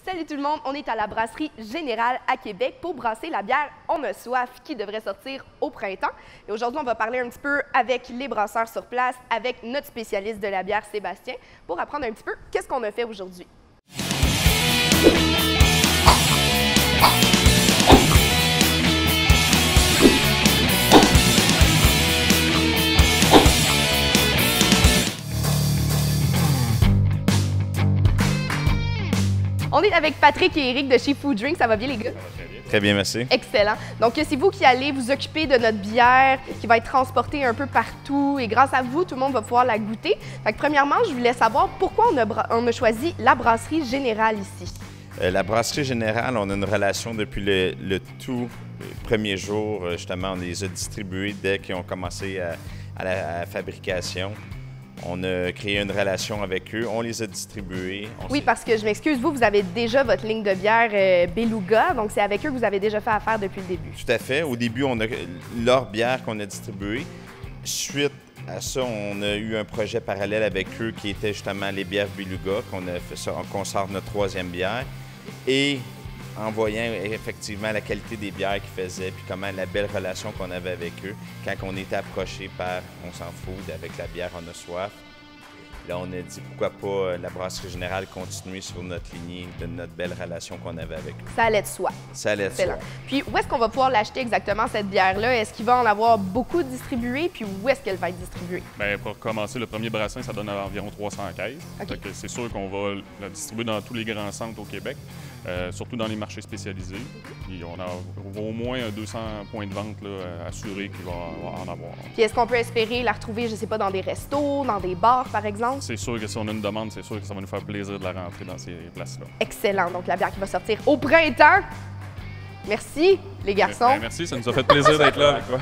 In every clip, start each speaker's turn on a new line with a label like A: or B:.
A: Salut tout le monde, on est à la Brasserie Générale à Québec pour brasser la bière On a soif qui devrait sortir au printemps. Et aujourd'hui, on va parler un petit peu avec les brasseurs sur place, avec notre spécialiste de la bière, Sébastien, pour apprendre un petit peu qu'est-ce qu'on a fait aujourd'hui. On est avec Patrick et Eric de chez Food Drink. Ça va bien, les gars?
B: Très bien, merci.
A: Excellent. Donc, c'est vous qui allez vous occuper de notre bière qui va être transportée un peu partout et grâce à vous, tout le monde va pouvoir la goûter. Fait que, premièrement, je voulais savoir pourquoi on a choisi la Brasserie Générale ici.
B: La Brasserie Générale, on a une relation depuis le tout premier jour. Justement, on les a distribués dès qu'ils ont commencé à la fabrication. On a créé une relation avec eux, on les a distribués.
A: Oui, parce que je m'excuse, vous avez déjà votre ligne de bière Beluga, donc c'est avec eux que vous avez déjà fait affaire depuis le début.
B: Tout à fait. Au début, on a leur bière qu'on a distribuée. Suite à ça, on a eu un projet parallèle avec eux qui était justement les bières Beluga, qu'on sort notre troisième bière. Et en voyant effectivement la qualité des bières qu'ils faisaient, puis comment la belle relation qu'on avait avec eux, quand on était approché par On s'en fout avec la bière On a soif, là on a dit pourquoi pas la Brasserie Générale continuer sur notre lignée de notre belle relation qu'on avait avec eux.
A: Ça allait de soi.
B: Ça allait de soi.
A: Puis où est-ce qu'on va pouvoir l'acheter exactement cette bière-là? Est-ce qu'il va en avoir beaucoup distribué? Puis où est-ce qu'elle va être distribuée?
C: Bien, pour commencer, le premier brassin, ça donne environ 300 caisses.
A: Okay.
C: C'est sûr qu'on va la distribuer dans tous les grands centres au Québec. Surtout dans les marchés spécialisés. Puis on a au moins 200 points de vente là, assurés qu'il va en avoir.
A: Puis est-ce qu'on peut espérer la retrouver, je ne sais pas, dans des restos, dans des bars, par exemple?
C: C'est sûr que si on a une demande, c'est sûr que ça va nous faire plaisir de la rentrer dans ces places-là.
A: Excellent. Donc la bière qui va sortir au printemps. Merci, les garçons.
C: Bien, merci, ça nous a fait plaisir d'être là avec toi.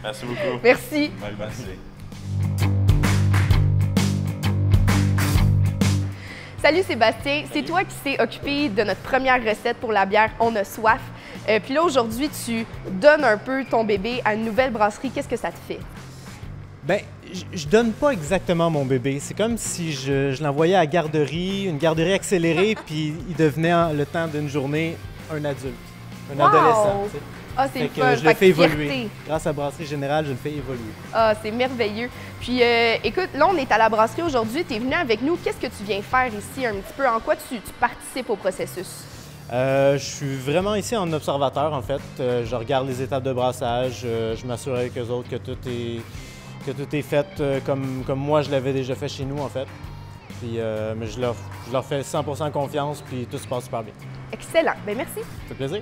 B: Merci beaucoup.
A: Merci.
B: Merci.
A: Salut Sébastien, c'est toi qui s'est occupé de notre première recette pour la bière On a soif. Puis là, aujourd'hui, tu donnes un peu ton bébé à une nouvelle brasserie. Qu'est-ce que ça te fait?
D: Bien, je donne pas exactement mon bébé. C'est comme si je l'envoyais à la garderie, une garderie accélérée, puis il devenait, le temps d'une journée, un adulte, un adolescent. Tu sais.
A: Ah, c'est
D: que
A: fun.
D: je le fais évoluer.
A: Fierté.
D: Grâce à Brasserie Générale, je le fais évoluer.
A: Ah, c'est merveilleux. Puis, écoute, là, on est à la brasserie aujourd'hui. Tu es venu avec nous. Qu'est-ce que tu viens faire ici un petit peu? En quoi tu participes au processus?
D: Je suis vraiment ici en observateur, en fait. Je regarde les étapes de brassage. Je m'assure avec eux autres que tout est fait comme moi, je l'avais déjà fait chez nous, en fait. Puis, mais je leur fais 100% confiance, puis tout se passe super bien.
A: Excellent. Bien, merci.
D: Ça fait plaisir.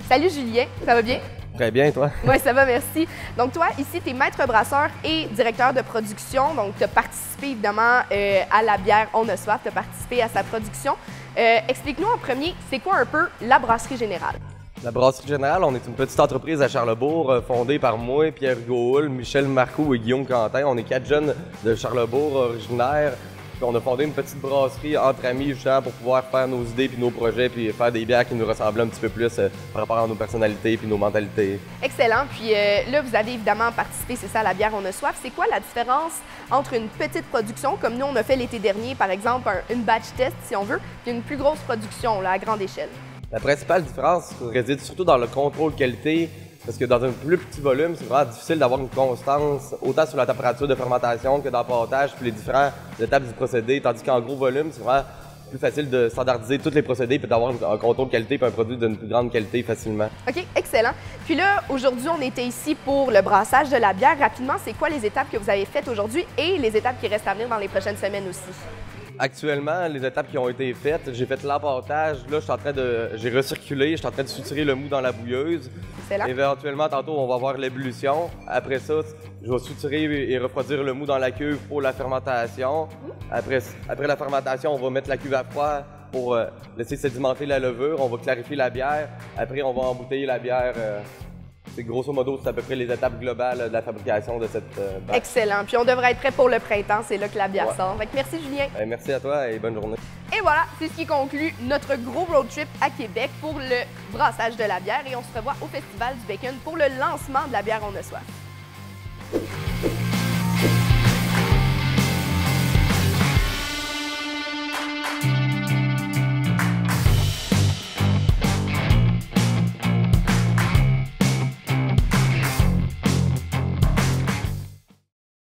A: Salut Julien, ça va bien?
E: Très bien, toi?
A: Oui, ça va, merci. Donc toi, ici, tu es maître brasseur et directeur de production. Donc, tu as participé évidemment à la bière On a soif, tu as participé à sa production. Explique-nous en premier, c'est quoi un peu la Brasserie Générale?
E: La Brasserie Générale, on est une petite entreprise à Charlesbourg fondée par moi, Pierre-Hugo Hull, Michel Marcoux et Guillaume Quentin. On est 4 jeunes de Charlesbourg originaires. Puis on a fondé une petite brasserie entre amis justement pour pouvoir faire nos idées puis nos projets puis faire des bières qui nous ressemblent un petit peu plus par rapport à nos personnalités puis nos mentalités.
A: Excellent. Puis là, vous avez évidemment participé, c'est ça, à la bière On a soif. C'est quoi la différence entre une petite production, comme nous on a fait l'été dernier, par exemple, une batch test si on veut, puis une plus grosse production là, à grande échelle?
E: La principale différence réside surtout dans le contrôle qualité. Parce que dans un plus petit volume, c'est vraiment difficile d'avoir une constance autant sur la température de fermentation que d'empâtage puis les différentes étapes du procédé. Tandis qu'en gros volume, c'est vraiment plus facile de standardiser tous les procédés puis d'avoir un contrôle qualité puis un produit d'une plus grande qualité facilement.
A: OK, excellent. Puis là, aujourd'hui, on était ici pour le brassage de la bière. Rapidement, c'est quoi les étapes que vous avez faites aujourd'hui et les étapes qui restent à venir dans les prochaines semaines aussi?
E: Actuellement, les étapes qui ont été faites, j'ai fait l'empâtage. Là, j'ai recirculé, je suis en train de soutirer le mou dans la bouilleuse.
A: Excellent.
E: Éventuellement, tantôt, on va voir l'ébullition. Après ça, je vais soutirer et refroidir le mou dans la cuve pour la fermentation. Après la fermentation, on va mettre la cuve à froid pour laisser sédimenter la levure. On va clarifier la bière. Après, on va embouteiller la bière. C'est grosso modo, c'est à peu près les étapes globales de la fabrication de cette batch.
A: Excellent. Puis on devrait être prêt pour le printemps. C'est là que la bière sort. Fait que merci, Julien.
E: Merci à toi et bonne journée.
A: Et voilà, c'est ce qui conclut notre gros road trip à Québec pour le brassage de la bière. Et on se revoit au Festival du Bacon pour le lancement de la bière On a soif.